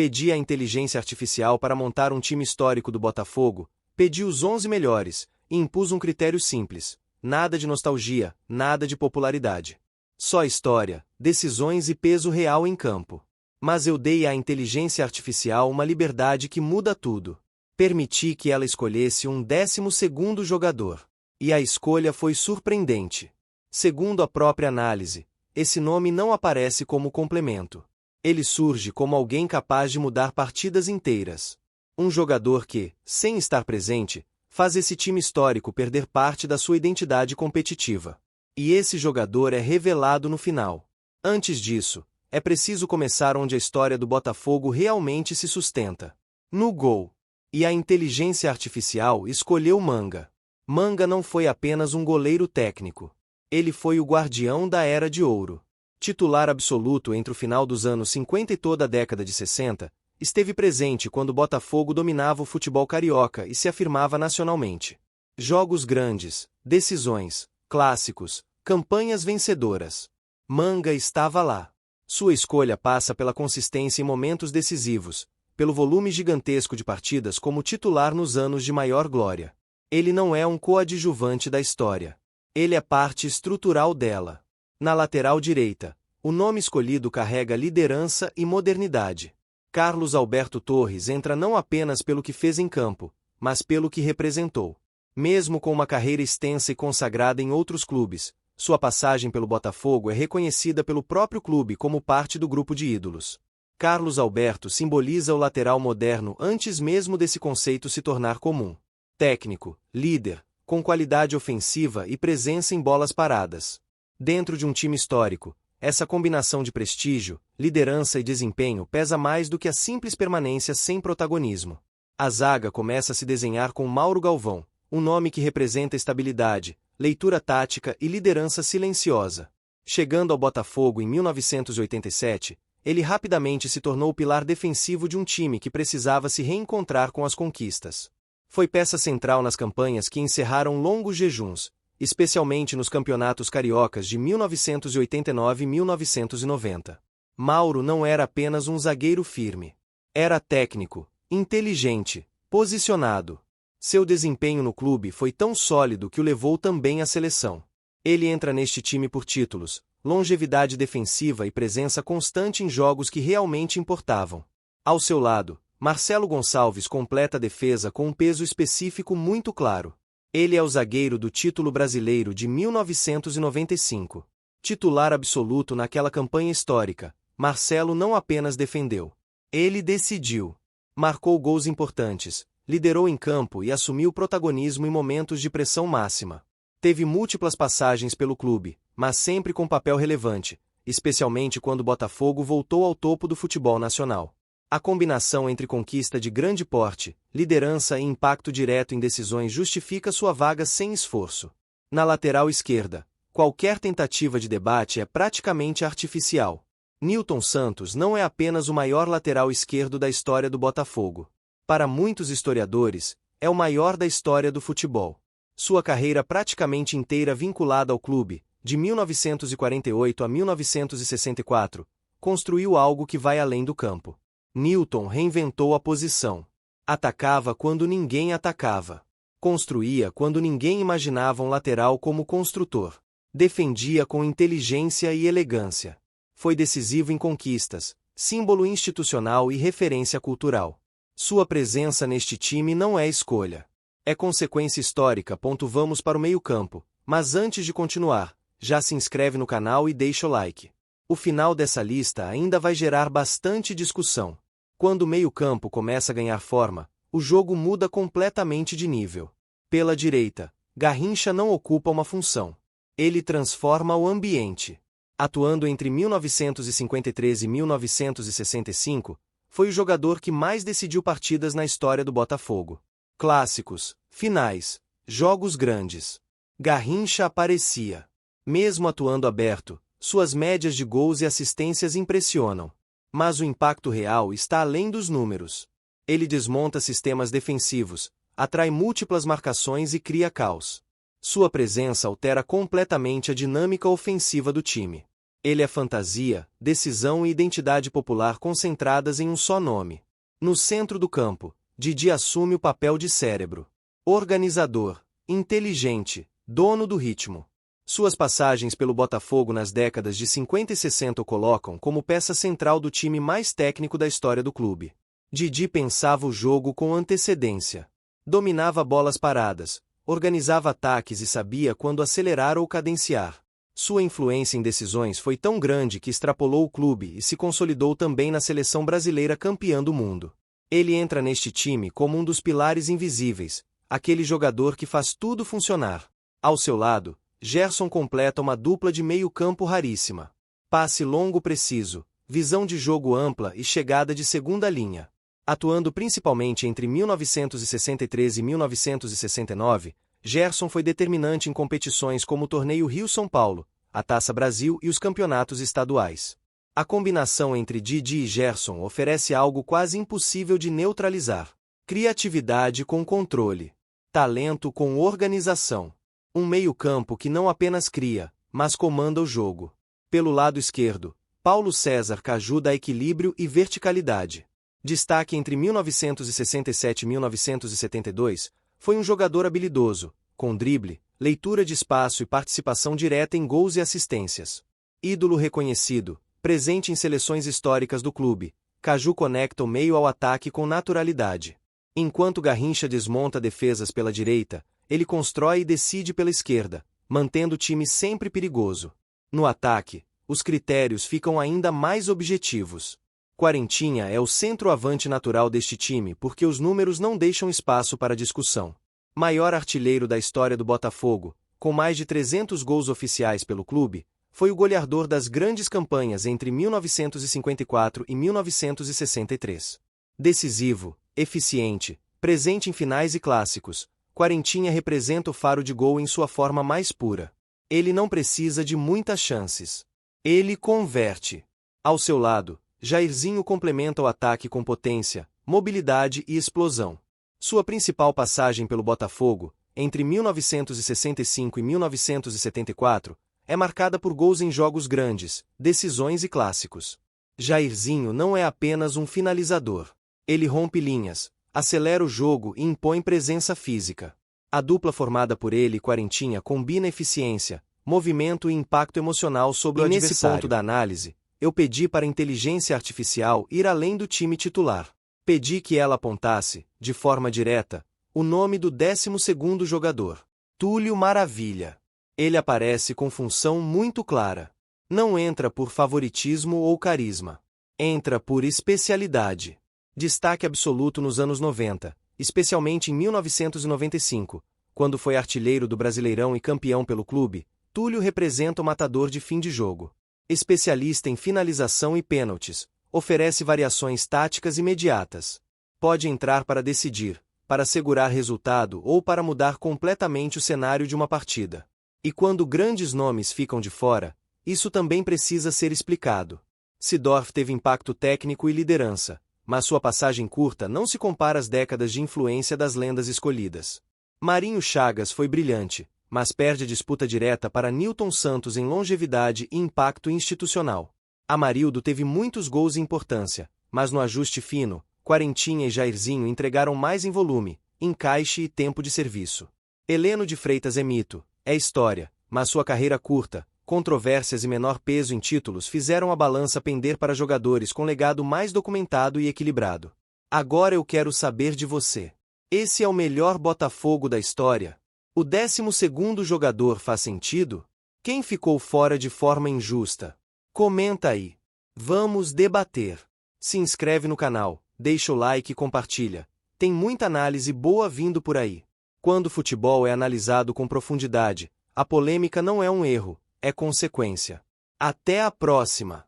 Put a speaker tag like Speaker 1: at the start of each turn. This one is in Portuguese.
Speaker 1: Pedi à inteligência artificial para montar um time histórico do Botafogo, pedi os 11 melhores, e impus um critério simples: nada de nostalgia, nada de popularidade. Só história, decisões e peso real em campo. Mas eu dei à inteligência artificial uma liberdade que muda tudo. Permiti que ela escolhesse um 12º jogador. E a escolha foi surpreendente. Segundo a própria análise, esse nome não aparece como complemento. Ele surge como alguém capaz de mudar partidas inteiras. Um jogador que, sem estar presente, faz esse time histórico perder parte da sua identidade competitiva. E esse jogador é revelado no final. Antes disso, é preciso começar onde a história do Botafogo realmente se sustenta. No gol. E a inteligência artificial escolheu Manga. Manga não foi apenas um goleiro técnico. Ele foi o guardião da Era de Ouro. Titular absoluto entre o final dos anos 50 e toda a década de 60, esteve presente quando o Botafogo dominava o futebol carioca e se afirmava nacionalmente. Jogos grandes, decisões, clássicos, campanhas vencedoras. Manga estava lá. Sua escolha passa pela consistência em momentos decisivos, pelo volume gigantesco de partidas como titular nos anos de maior glória. Ele não é um coadjuvante da história. Ele é parte estrutural dela. Na lateral direita, o nome escolhido carrega liderança e modernidade. Carlos Alberto Torres entra não apenas pelo que fez em campo, mas pelo que representou. Mesmo com uma carreira extensa e consagrada em outros clubes, sua passagem pelo Botafogo é reconhecida pelo próprio clube como parte do grupo de ídolos. Carlos Alberto simboliza o lateral moderno antes mesmo desse conceito se tornar comum. Técnico, líder, com qualidade ofensiva e presença em bolas paradas. Dentro de um time histórico, essa combinação de prestígio, liderança e desempenho pesa mais do que a simples permanência sem protagonismo. A zaga começa a se desenhar com Mauro Galvão, um nome que representa estabilidade, leitura tática e liderança silenciosa. Chegando ao Botafogo em 1987, ele rapidamente se tornou o pilar defensivo de um time que precisava se reencontrar com as conquistas. Foi peça central nas campanhas que encerraram longos jejuns, especialmente nos campeonatos cariocas de 1989 e 1990. Mauro não era apenas um zagueiro firme. Era técnico, inteligente, posicionado. Seu desempenho no clube foi tão sólido que o levou também à seleção. Ele entra neste time por títulos, longevidade defensiva e presença constante em jogos que realmente importavam. Ao seu lado, Marcelo Gonçalves completa a defesa com um peso específico muito claro. Ele é o zagueiro do título brasileiro de 1995. Titular absoluto naquela campanha histórica, Marcelo não apenas defendeu. Ele decidiu. Marcou gols importantes, liderou em campo e assumiu protagonismo em momentos de pressão máxima. Teve múltiplas passagens pelo clube, mas sempre com papel relevante, especialmente quando o Botafogo voltou ao topo do futebol nacional. A combinação entre conquista de grande porte, liderança e impacto direto em decisões justifica sua vaga sem esforço. Na lateral esquerda, qualquer tentativa de debate é praticamente artificial. Nilton Santos não é apenas o maior lateral esquerdo da história do Botafogo. Para muitos historiadores, é o maior da história do futebol. Sua carreira praticamente inteira vinculada ao clube, de 1948 a 1964, construiu algo que vai além do campo. Nilton reinventou a posição. Atacava quando ninguém atacava. Construía quando ninguém imaginava um lateral como construtor. Defendia com inteligência e elegância. Foi decisivo em conquistas, símbolo institucional e referência cultural. Sua presença neste time não é escolha. É consequência histórica. Vamos para o meio-campo, mas antes de continuar, já se inscreve no canal e deixa o like. O final dessa lista ainda vai gerar bastante discussão. Quando o meio-campo começa a ganhar forma, o jogo muda completamente de nível. Pela direita, Garrincha não ocupa uma função. Ele transforma o ambiente. Atuando entre 1953 e 1965, foi o jogador que mais decidiu partidas na história do Botafogo. Clássicos, finais, jogos grandes. Garrincha aparecia. Mesmo atuando aberto, suas médias de gols e assistências impressionam. Mas o impacto real está além dos números. Ele desmonta sistemas defensivos, atrai múltiplas marcações e cria caos. Sua presença altera completamente a dinâmica ofensiva do time. Ele é fantasia, decisão e identidade popular concentradas em um só nome. No centro do campo, Didi assume o papel de cérebro. Organizador, inteligente, dono do ritmo. Suas passagens pelo Botafogo nas décadas de 50 e 60 o colocam como peça central do time mais técnico da história do clube. Didi pensava o jogo com antecedência. Dominava bolas paradas, organizava ataques e sabia quando acelerar ou cadenciar. Sua influência em decisões foi tão grande que extrapolou o clube e se consolidou também na seleção brasileira campeã do mundo. Ele entra neste time como um dos pilares invisíveis, aquele jogador que faz tudo funcionar. Ao seu lado, Gerson completa uma dupla de meio-campo raríssima. Passe longo preciso, visão de jogo ampla e chegada de segunda linha. Atuando principalmente entre 1963 e 1969, Gerson foi determinante em competições como o Torneio Rio-São Paulo, a Taça Brasil e os campeonatos estaduais. A combinação entre Didi e Gerson oferece algo quase impossível de neutralizar. Criatividade com controle. Talento com organização. Um meio-campo que não apenas cria, mas comanda o jogo. Pelo lado esquerdo, Paulo César Caju dá equilíbrio e verticalidade. Destaque entre 1967 e 1972, foi um jogador habilidoso, com drible, leitura de espaço e participação direta em gols e assistências. Ídolo reconhecido, presente em seleções históricas do clube, Caju conecta o meio ao ataque com naturalidade. Enquanto Garrincha desmonta defesas pela direita, ele constrói e decide pela esquerda, mantendo o time sempre perigoso. No ataque, os critérios ficam ainda mais objetivos. Quarentinha é o centroavante natural deste time porque os números não deixam espaço para discussão. Maior artilheiro da história do Botafogo, com mais de 300 gols oficiais pelo clube, foi o goleador das grandes campanhas entre 1954 e 1963. Decisivo, eficiente, presente em finais e clássicos, Quarentinha representa o faro de gol em sua forma mais pura. Ele não precisa de muitas chances. Ele converte. Ao seu lado, Jairzinho complementa o ataque com potência, mobilidade e explosão. Sua principal passagem pelo Botafogo, entre 1965 e 1974, é marcada por gols em jogos grandes, decisões e clássicos. Jairzinho não é apenas um finalizador. Ele rompe linhas, acelera o jogo e impõe presença física. A dupla formada por ele e Quarentinha combina eficiência, movimento e impacto emocional sobre o adversário. Nesse ponto da análise, eu pedi para a inteligência artificial ir além do time titular. Pedi que ela apontasse, de forma direta, o nome do 12º jogador. Túlio Maravilha. Ele aparece com função muito clara. Não entra por favoritismo ou carisma. Entra por especialidade. Destaque absoluto nos anos 90, especialmente em 1995, quando foi artilheiro do Brasileirão e campeão pelo clube. Túlio representa o matador de fim de jogo. Especialista em finalização e pênaltis, oferece variações táticas imediatas. Pode entrar para decidir, para segurar resultado ou para mudar completamente o cenário de uma partida. E quando grandes nomes ficam de fora, isso também precisa ser explicado. Seedorf teve impacto técnico e liderança, mas sua passagem curta não se compara às décadas de influência das lendas escolhidas. Marinho Chagas foi brilhante, mas perde a disputa direta para Nilton Santos em longevidade e impacto institucional. Amarildo teve muitos gols e importância, mas no ajuste fino, Quarentinha e Jairzinho entregaram mais em volume, encaixe e tempo de serviço. Heleno de Freitas é mito, é história, mas sua carreira curta, controvérsias e menor peso em títulos fizeram a balança pender para jogadores com legado mais documentado e equilibrado. Agora eu quero saber de você. Esse é o melhor Botafogo da história? O 12º jogador faz sentido? Quem ficou fora de forma injusta? Comenta aí. Vamos debater. Se inscreve no canal, deixa o like e compartilha. Tem muita análise boa vindo por aí. Quando o futebol é analisado com profundidade, a polêmica não é um erro, é consequência. Até a próxima!